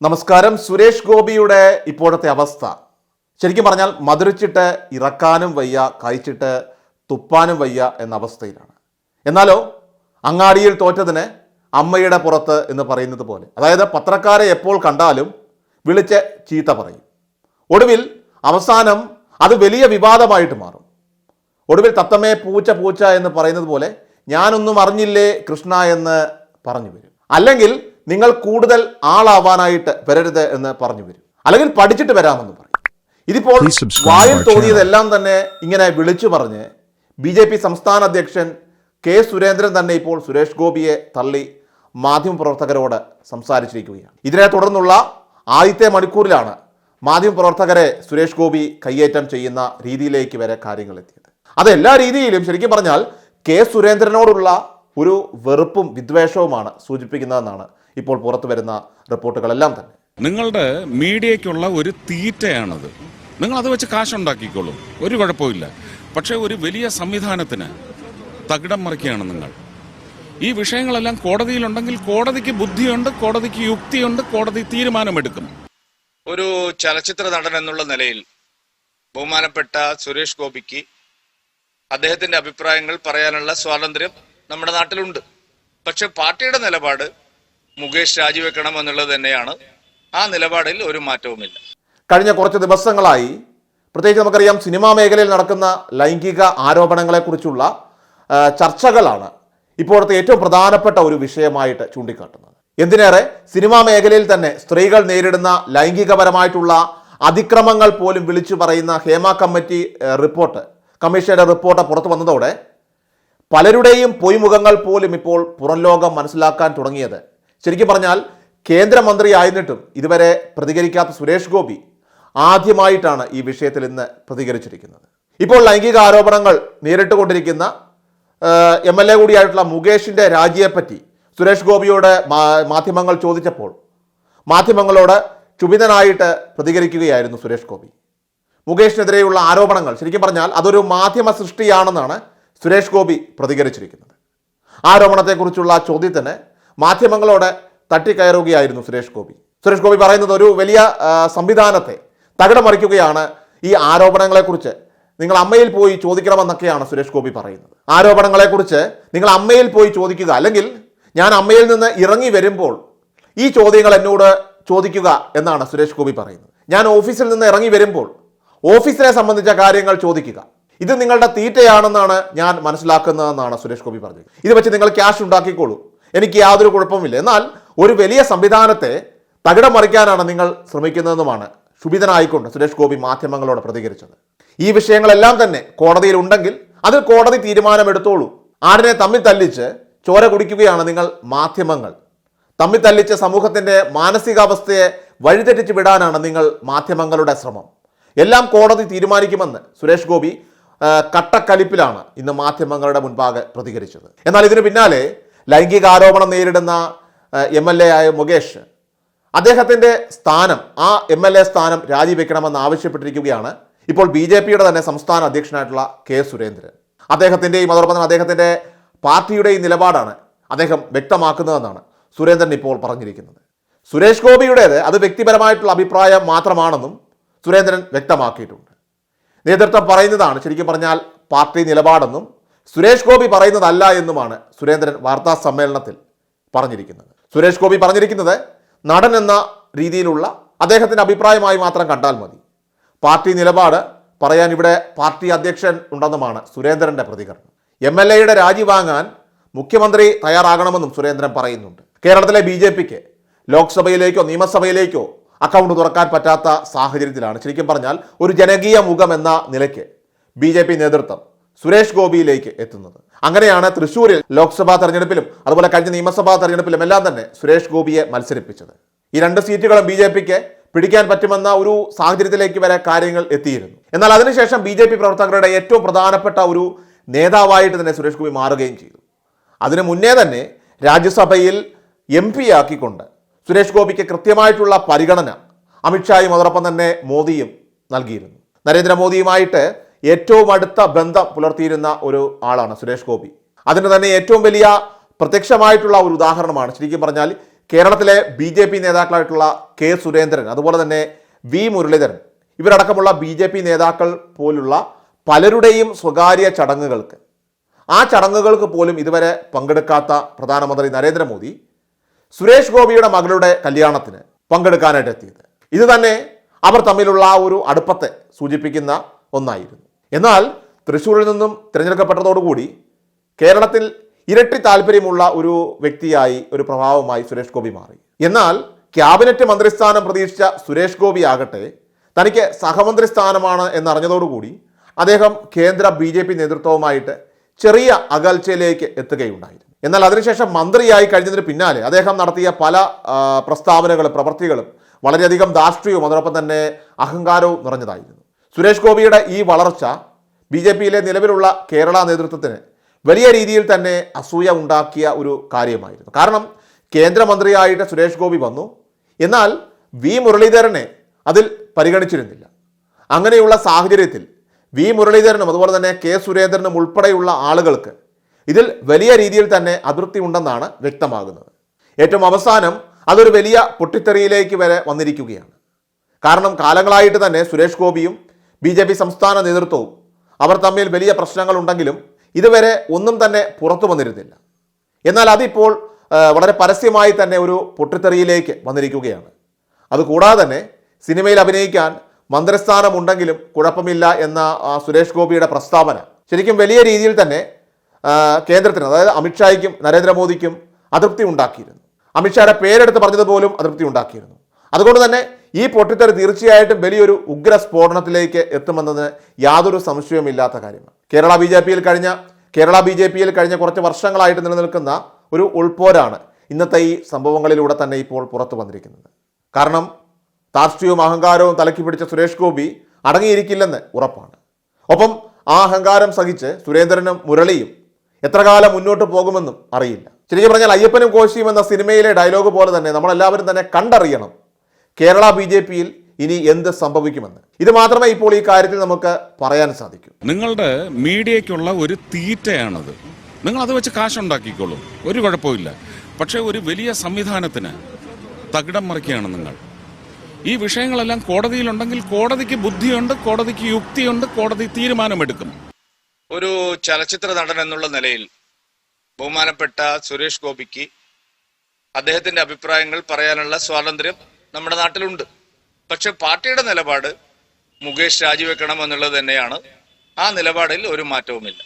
നമസ്കാരം. സുരേഷ് ഗോപിയുടെ ഇപ്പോഴത്തെ അവസ്ഥ ശരിക്കും പറഞ്ഞാൽ മധുരിച്ചിട്ട് ഇറക്കാനും വയ്യ, കഴിച്ചിട്ട് തുപ്പാനും വയ്യ എന്ന അവസ്ഥയിലാണ്. എന്നാലോ അങ്ങാടിയിൽ തോറ്റതിന് അമ്മയുടെ പുറത്ത് എന്ന് പറയുന്നത് പോലെ, അതായത് പത്രക്കാരെ എപ്പോൾ കണ്ടാലും വിളിച്ച് ചീത്ത പറയും. ഒടുവിൽ അവസാനം അത് വലിയ വിവാദമായിട്ട് മാറും. ഒടുവിൽ തത്തമ്മേ പൂച്ച പൂച്ച എന്ന് പറയുന്നത് പോലെ ഞാനൊന്നും അറിഞ്ഞില്ലേ കൃഷ്ണ എന്ന് പറഞ്ഞു വരും. അല്ലെങ്കിൽ നിങ്ങൾ കൂടുതൽ ആളാവാനായിട്ട് വരരുത് എന്ന് പറഞ്ഞു വരും. അല്ലെങ്കിൽ പഠിച്ചിട്ട് വരാമെന്ന് പറയും. ഇതിപ്പോൾ വായിൽ തോന്നിയതെല്ലാം തന്നെ ഇങ്ങനെ വിളിച്ചു പറഞ്ഞ് BJP സംസ്ഥാന അധ്യക്ഷൻ കെ സുരേന്ദ്രൻ തന്നെ ഇപ്പോൾ സുരേഷ് ഗോപിയെ തള്ളി മാധ്യമപ്രവർത്തകരോട് സംസാരിച്ചിരിക്കുകയാണ്. ഇതിനെ തുടർന്നുള്ള ആദ്യത്തെ മണിക്കൂറിലാണ് മാധ്യമപ്രവർത്തകരെ സുരേഷ് ഗോപി കയ്യേറ്റം ചെയ്യുന്ന രീതിയിലേക്ക് വരെ കാര്യങ്ങൾ എത്തിയത്. അത് എല്ലാ രീതിയിലും ശരിക്കും പറഞ്ഞാൽ കെ സുരേന്ദ്രനോടുള്ള ഒരു വെറുപ്പും വിദ്വേഷവുമാണ് സൂചിപ്പിക്കുന്നതെന്നാണ് ഇപ്പോൾ പുറത്തു വരുന്ന റിപ്പോർട്ടുകളെല്ലാം തന്നെ. നിങ്ങളുടെ മീഡിയയ്ക്കുള്ള ഒരു തീറ്റയാണത്. നിങ്ങൾ അത് വെച്ച് കാശുണ്ടാക്കിക്കോളൂ, ഒരു കുഴപ്പമില്ല. പക്ഷേ ഒരു വലിയ സംവിധാനത്തിന് തകിടം മറിക്കുകയാണ് നിങ്ങൾ. ഈ വിഷയങ്ങളെല്ലാം കോടതിയിലുണ്ടെങ്കിൽ കോടതിക്ക് ബുദ്ധിയുണ്ട്, കോടതിക്ക് യുക്തിയുണ്ട്, കോടതി തീരുമാനമെടുക്കും. ഒരു ചലച്ചിത്ര നടൻ എന്നുള്ള നിലയിൽ ബഹുമാനപ്പെട്ട സുരേഷ് ഗോപിക്ക് അദ്ദേഹത്തിന്റെ അഭിപ്രായങ്ങൾ പറയാനുള്ള സ്വാതന്ത്ര്യം നമ്മുടെ നാട്ടിലുണ്ട്. പക്ഷെ പാർട്ടിയുടെ നിലപാട് മുകേഷ് രാജിവെക്കണം എന്നുള്ളത് തന്നെയാണ്. ആ നിലപാടിൽ ഒരു മാറ്റവുമില്ല. കഴിഞ്ഞ കുറച്ച് ദിവസങ്ങളായി പ്രത്യേകിച്ച് നമുക്കറിയാം സിനിമാ മേഖലയിൽ നടക്കുന്ന ലൈംഗിക ആരോപണങ്ങളെക്കുറിച്ചുള്ള ചർച്ചകളാണ് ഇപ്പോഴത്തെ ഏറ്റവും പ്രധാനപ്പെട്ട ഒരു വിഷയമായിട്ട് ചൂണ്ടിക്കാട്ടുന്നത്. എന്തിനേറെ സിനിമാ മേഖലയിൽ തന്നെ സ്ത്രീകൾ നേരിടുന്ന ലൈംഗികപരമായിട്ടുള്ള അതിക്രമങ്ങൾ പോലും വിളിച്ചു പറയുന്ന ഹേമ കമ്മിറ്റി കമ്മീഷന്റെ റിപ്പോർട്ട് പുറത്തു വന്നതോടെ പലരുടെയും പൊയ്മുഖങ്ങൾ പോലും ഇപ്പോൾ പുറം ലോകം മനസ്സിലാക്കാൻ തുടങ്ങിയത്. ശരിക്കും പറഞ്ഞാൽ കേന്ദ്രമന്ത്രി ആയിരുന്നിട്ടും ഇതുവരെ പ്രതികരിക്കാത്ത സുരേഷ് ഗോപി ആദ്യമായിട്ടാണ് ഈ വിഷയത്തിൽ ഇന്ന് പ്രതികരിച്ചിരിക്കുന്നത്. ഇപ്പോൾ ലൈംഗിക ആരോപണങ്ങൾ നേരിട്ടുകൊണ്ടിരിക്കുന്ന MLA കൂടിയായിട്ടുള്ള മുകേഷിന്റെ രാജിയെപ്പറ്റി സുരേഷ് ഗോപിയോട് മാധ്യമങ്ങൾ ചോദിച്ചപ്പോൾ മാധ്യമങ്ങളോട് ക്ഷുഭിതനായിട്ട് പ്രതികരിക്കുകയായിരുന്നു സുരേഷ് ഗോപി. മുകേഷിനെതിരെയുള്ള ആരോപണങ്ങൾ ശരിക്കും പറഞ്ഞാൽ അതൊരു മാധ്യമ സൃഷ്ടിയാണെന്നാണ് സുരേഷ് ഗോപി പ്രതികരിച്ചിരിക്കുന്നത്. ആരോപണത്തെക്കുറിച്ചുള്ള ചോദ്യത്തിന് മാധ്യമങ്ങളോട് തട്ടിക്കയറുകയായിരുന്നു സുരേഷ് ഗോപി. സുരേഷ് ഗോപി പറയുന്നത് ഒരു വലിയ സംവിധാനത്തെ തകിടം മറിക്കുകയാണ്. ഈ ആരോപണങ്ങളെക്കുറിച്ച് നിങ്ങൾ അമ്മയിൽ പോയി ചോദിക്കണമെന്നൊക്കെയാണ് സുരേഷ് ഗോപി പറയുന്നത്. ആരോപണങ്ങളെക്കുറിച്ച് നിങ്ങൾ അമ്മയിൽ പോയി ചോദിക്കുക, അല്ലെങ്കിൽ ഞാൻ അമ്മയിൽ നിന്ന് ഇറങ്ങി വരുമ്പോൾ ഈ ചോദ്യങ്ങൾ എന്നോട് ചോദിക്കുക എന്നാണ് സുരേഷ് ഗോപി പറയുന്നത്. ഞാൻ ഓഫീസിൽ നിന്ന് ഇറങ്ങി വരുമ്പോൾ ഓഫീസിനെ സംബന്ധിച്ച കാര്യങ്ങൾ ചോദിക്കുക. ഇത് നിങ്ങളുടെ തീറ്റയാണെന്നാണ് ഞാൻ മനസ്സിലാക്കുന്നതെന്നാണ് സുരേഷ് ഗോപി പറഞ്ഞത്. ഇത് വെച്ച് നിങ്ങൾ ക്യാഷ് ഉണ്ടാക്കിക്കോളൂ, എനിക്ക് യാതൊരു കുഴപ്പമില്ല. എന്നാൽ ഒരു വലിയ സംവിധാനത്തെ തകിടം മറിക്കാനാണ് നിങ്ങൾ ശ്രമിക്കുന്നതെന്നുമാണ് ക്ഷുഭിതനായിക്കൊണ്ട് സുരേഷ് ഗോപി മാധ്യമങ്ങളോട് പ്രതികരിച്ചത്. ഈ വിഷയങ്ങളെല്ലാം തന്നെ കോടതിയിൽ ഉണ്ടെങ്കിൽ അതിൽ കോടതി തീരുമാനമെടുത്തോളൂ. ആടിനെ തമ്മിൽ തല്ലിച്ച് ചോര കുടിക്കുകയാണ് നിങ്ങൾ മാധ്യമങ്ങൾ. തമ്മിൽ തല്ലിച്ച് സമൂഹത്തിന്റെ മാനസികാവസ്ഥയെ വഴിതെറ്റിച്ച് വിടാനാണ് നിങ്ങൾ മാധ്യമങ്ങളുടെ ശ്രമം. എല്ലാം കോടതി തീരുമാനിക്കുമെന്ന് സുരേഷ് ഗോപി കട്ടക്കലിപ്പിലാണ് ഇന്ന് മാധ്യമങ്ങളുടെ മുൻപാകെ പ്രതികരിച്ചത്. എന്നാൽ ഇതിന് പിന്നാലെ ലൈംഗിക ആരോപണം നേരിടുന്ന MLA ആയ മുകേഷ് അദ്ദേഹത്തിൻ്റെ സ്ഥാനം, ആ MLA സ്ഥാനം രാജിവെക്കണമെന്ന് ആവശ്യപ്പെട്ടിരിക്കുകയാണ് ഇപ്പോൾ BJPയുടെ തന്നെ സംസ്ഥാന അധ്യക്ഷനായിട്ടുള്ള കെ സുരേന്ദ്രൻ. അദ്ദേഹത്തിൻ്റെയും അതോടൊപ്പം തന്നെ അദ്ദേഹത്തിൻ്റെ പാർട്ടിയുടെയും നിലപാടാണ് അദ്ദേഹം വ്യക്തമാക്കുന്നതെന്നാണ് സുരേന്ദ്രൻ ഇപ്പോൾ പറഞ്ഞിരിക്കുന്നത്. സുരേഷ് ഗോപിയുടേത് അത് വ്യക്തിപരമായിട്ടുള്ള അഭിപ്രായം മാത്രമാണെന്നും സുരേന്ദ്രൻ വ്യക്തമാക്കിയിട്ടുണ്ട്. നേതൃത്വം പറയുന്നതാണ് ശരിക്കും പറഞ്ഞാൽ പാർട്ടി നിലപാടെന്നും സുരേഷ് ഗോപി പറയുന്നതല്ല എന്നുമാണ് സുരേന്ദ്രൻ വാർത്താ സമ്മേളനത്തിൽ പറഞ്ഞിരിക്കുന്നത്. സുരേഷ് ഗോപി പറഞ്ഞിരിക്കുന്നത് നടൻ എന്ന രീതിയിലുള്ള അദ്ദേഹത്തിൻ്റെ അഭിപ്രായമായി മാത്രം കണ്ടാൽ മതി. പാർട്ടി നിലപാട് പറയാൻ ഇവിടെ പാർട്ടി അധ്യക്ഷൻ ഉണ്ടെന്നുമാണ് സുരേന്ദ്രൻ്റെ പ്രതികരണം. MLAയുടെ രാജി വാങ്ങാൻ മുഖ്യമന്ത്രി തയ്യാറാകണമെന്നും സുരേന്ദ്രൻ പറയുന്നുണ്ട്. കേരളത്തിലെ BJPക്ക് ലോക്സഭയിലേക്കോ നിയമസഭയിലേക്കോ അക്കൗണ്ട് തുറക്കാൻ പറ്റാത്ത സാഹചര്യത്തിലാണ് ശരിക്കും പറഞ്ഞാൽ ഒരു ജനകീയ മുഖം എന്ന നിലയ്ക്ക് BJP നേതൃത്വം സുരേഷ് ഗോപിയിലേക്ക് എത്തുന്നത്. അങ്ങനെയാണ് തൃശ്ശൂരിൽ ലോക്സഭാ തെരഞ്ഞെടുപ്പിലും അതുപോലെ കഴിഞ്ഞ നിയമസഭാ തെരഞ്ഞെടുപ്പിലും എല്ലാം തന്നെ സുരേഷ് ഗോപിയെ മത്സരിപ്പിച്ചത്. ഈ 2 സീറ്റുകളും BJPക്ക് പിടിക്കാൻ പറ്റുമെന്ന ഒരു സാഹചര്യത്തിലേക്ക് വരെ കാര്യങ്ങൾ എത്തിയിരുന്നു. എന്നാൽ അതിനുശേഷം BJP പ്രവർത്തകരുടെ ഏറ്റവും പ്രധാനപ്പെട്ട ഒരു നേതാവായിട്ട് തന്നെ സുരേഷ് ഗോപി മാറുകയും ചെയ്തു. അതിനു മുന്നേ തന്നെ രാജ്യസഭയിൽ MP ആക്കിക്കൊണ്ട് സുരേഷ് ഗോപിക്ക് കൃത്യമായിട്ടുള്ള പരിഗണന അമിത്ഷായും അതോടൊപ്പം തന്നെ മോദിയും നൽകിയിരുന്നു. നരേന്ദ്രമോദിയുമായിട്ട് ഏറ്റവും അടുത്ത ബന്ധം പുലർത്തിയിരുന്ന ഒരു ആളാണ് സുരേഷ് ഗോപി. അതിന് തന്നെ ഏറ്റവും വലിയ പ്രത്യക്ഷമായിട്ടുള്ള ഒരു ഉദാഹരണമാണ് ശരിക്കും പറഞ്ഞാൽ കേരളത്തിലെ BJP നേതാക്കളായിട്ടുള്ള കെ സുരേന്ദ്രൻ, അതുപോലെ തന്നെ വി മുരളീധരൻ, ഇവരടക്കമുള്ള BJP നേതാക്കൾ പോലുള്ള പലരുടെയും സ്വകാര്യ ചടങ്ങുകൾക്ക്, ആ ചടങ്ങുകൾക്ക് പോലും ഇതുവരെ പങ്കെടുക്കാത്ത പ്രധാനമന്ത്രി നരേന്ദ്രമോദി സുരേഷ് ഗോപിയുടെ മകളുടെ കല്യാണത്തിന് പങ്കെടുക്കാനായിട്ട് എത്തിയത്. ഇത് തന്നെ അവർ തമ്മിലുള്ള ആ ഒരു അടുപ്പത്തെ സൂചിപ്പിക്കുന്ന ഒന്നായിരുന്നു. എന്നാൽ തൃശ്ശൂരിൽ നിന്നും തിരഞ്ഞെടുക്കപ്പെട്ടതോടുകൂടി കേരളത്തിൽ ഇരട്ടി താല്പര്യമുള്ള ഒരു വ്യക്തിയായി, ഒരു പ്രഭാവമായി സുരേഷ് ഗോപി മാറി. എന്നാൽ ക്യാബിനറ്റ് മന്ത്രിസ്ഥാനം പ്രതീക്ഷിച്ച സുരേഷ് ഗോപി ആകട്ടെ തനിക്ക് സഹമന്ത്രി സ്ഥാനമാണ് എന്നറിഞ്ഞതോടുകൂടി അദ്ദേഹം കേന്ദ്ര BJP നേതൃത്വവുമായിട്ട് ചെറിയ അകൽച്ചയിലേക്ക് എത്തുകയുണ്ടായിരുന്നു. എന്നാൽ അതിനുശേഷം മന്ത്രിയായി കഴിഞ്ഞതിന് പിന്നാലെ അദ്ദേഹം നടത്തിയ പല പ്രസ്താവനകളും പ്രവൃത്തികളും വളരെയധികം ധാർഷ്ട്യവും അതോടൊപ്പം തന്നെ അഹങ്കാരവും നിറഞ്ഞതായിരുന്നു. സുരേഷ് ഗോപിയുടെ ഈ വളർച്ച BJPയിലെ നിലവിലുള്ള കേരള നേതൃത്വത്തിന് വലിയ രീതിയിൽ തന്നെ അസൂയ ഉണ്ടാക്കിയ ഒരു കാര്യമായിരുന്നു. കാരണം കേന്ദ്രമന്ത്രിയായിട്ട് സുരേഷ് ഗോപി വന്നു, എന്നാൽ വി മുരളീധരനെ അതിൽ പരിഗണിച്ചിരുന്നില്ല. അങ്ങനെയുള്ള സാഹചര്യത്തിൽ വി മുരളീധരനും അതുപോലെ തന്നെ കെ സുരേന്ദ്രനും ഉൾപ്പെടെയുള്ള ആളുകൾക്ക് ഇതിൽ വലിയ രീതിയിൽ തന്നെ അതൃപ്തി ഉണ്ടെന്നാണ് വ്യക്തമാകുന്നത്. ഏറ്റവും അവസാനം അതൊരു വലിയ പൊട്ടിത്തെറിയിലേക്ക് വരെ വന്നിരിക്കുകയാണ്. കാരണം കാലങ്ങളായിട്ട് തന്നെ സുരേഷ് ഗോപിയും BJP സംസ്ഥാന നേതൃത്വവും അവർ തമ്മിൽ വലിയ പ്രശ്നങ്ങളുണ്ടെങ്കിലും ഇതുവരെ ഒന്നും തന്നെ പുറത്തു വന്നിരുന്നില്ല. എന്നാൽ അതിപ്പോൾ വളരെ പരസ്യമായി തന്നെ ഒരു പൊട്ടിത്തെറിയിലേക്ക് വന്നിരിക്കുകയാണ്. അതുകൂടാതെ തന്നെ സിനിമയിൽ അഭിനയിക്കാൻ മന്ത്രിസ്ഥാനം ഉണ്ടെങ്കിലും കുഴപ്പമില്ല എന്ന സുരേഷ് ഗോപിയുടെ പ്രസ്താവന ശരിക്കും വലിയ രീതിയിൽ തന്നെ കേന്ദ്രത്തിന്, അതായത് അമിത്ഷായ്ക്കും നരേന്ദ്രമോദിക്കും അതൃപ്തി ഉണ്ടാക്കിയിരുന്നു. അമിത്ഷായുടെ പേരെടുത്ത് പറഞ്ഞതുപോലും അതൃപ്തി ഉണ്ടാക്കിയിരുന്നു. അതുകൊണ്ട് തന്നെ ഈ പൊട്ടിത്തെറി തീർച്ചയായിട്ടും വലിയൊരു ഉഗ്ര സ്ഫോടനത്തിലേക്ക് എത്തുമെന്നതിന് യാതൊരു സംശയവുമില്ലാത്ത കാര്യമാണ്. കേരള BJPയിൽ കഴിഞ്ഞ കുറച്ച് വർഷങ്ങളായിട്ട് നിലനിൽക്കുന്ന ഒരു ഉൾപോരാണ് ഇന്നത്തെ ഈ സംഭവങ്ങളിലൂടെ തന്നെ ഇപ്പോൾ പുറത്തു വന്നിരിക്കുന്നത്. കാരണം ധാർഷ്ട്യവും അഹങ്കാരവും തലക്കി പിടിച്ച സുരേഷ് ഗോപി അടങ്ങിയിരിക്കില്ലെന്ന് ഉറപ്പാണ്. ഒപ്പം ആ അഹങ്കാരം സഹിച്ച് സുരേന്ദ്രനും മുരളിയും എത്ര കാലം മുന്നോട്ട് പോകുമെന്നും അറിയില്ല. ശരിക്കും പറഞ്ഞാൽ അയ്യപ്പനും കോശിയും എന്ന സിനിമയിലെ ഡയലോഗ് പോലെ തന്നെ നമ്മളെല്ലാവരും തന്നെ കണ്ടറിയണം കേരള BJPയിൽ ഇനി എന്ത് സംഭവിക്കുമെന്ന്. ഇത് മാത്രമേ ഇപ്പോൾ ഈ കാര്യത്തിൽ നമുക്ക് പറയാൻ സാധിക്കൂ. നിങ്ങളുടെ മീഡിയയ്ക്കുള്ള ഒരു തീറ്റയാണത്. നിങ്ങൾ അത് വെച്ച് കാശുണ്ടാക്കിക്കോളും, ഒരു കുഴപ്പമില്ല. പക്ഷേ ഒരു വലിയ സംവിധാനത്തിന് തകിടം മറിക്കുകയാണ് നിങ്ങൾ. ഈ വിഷയങ്ങളെല്ലാം കോടതിയിലുണ്ടെങ്കിൽ കോടതിക്ക് ബുദ്ധിയുണ്ട്, കോടതിക്ക് യുക്തിയുണ്ട്, കോടതി തീരുമാനമെടുക്കും. ഒരു ചലച്ചിത്ര നടൻ എന്നുള്ള നിലയിൽ ബഹുമാനപ്പെട്ട സുരേഷ് ഗോപിക്ക് അദ്ദേഹത്തിന്റെ അഭിപ്രായങ്ങൾ പറയാനുള്ള സ്വാതന്ത്ര്യം നമ്മുടെ നാട്ടിലുണ്ട്. പക്ഷെ പാർട്ടിയുടെ നിലപാട് മുകേഷ് രാജിവെക്കണം എന്നുള്ളത് തന്നെയാണ്. ആ നിലപാടിൽ ഒരു മാറ്റവുമില്ല.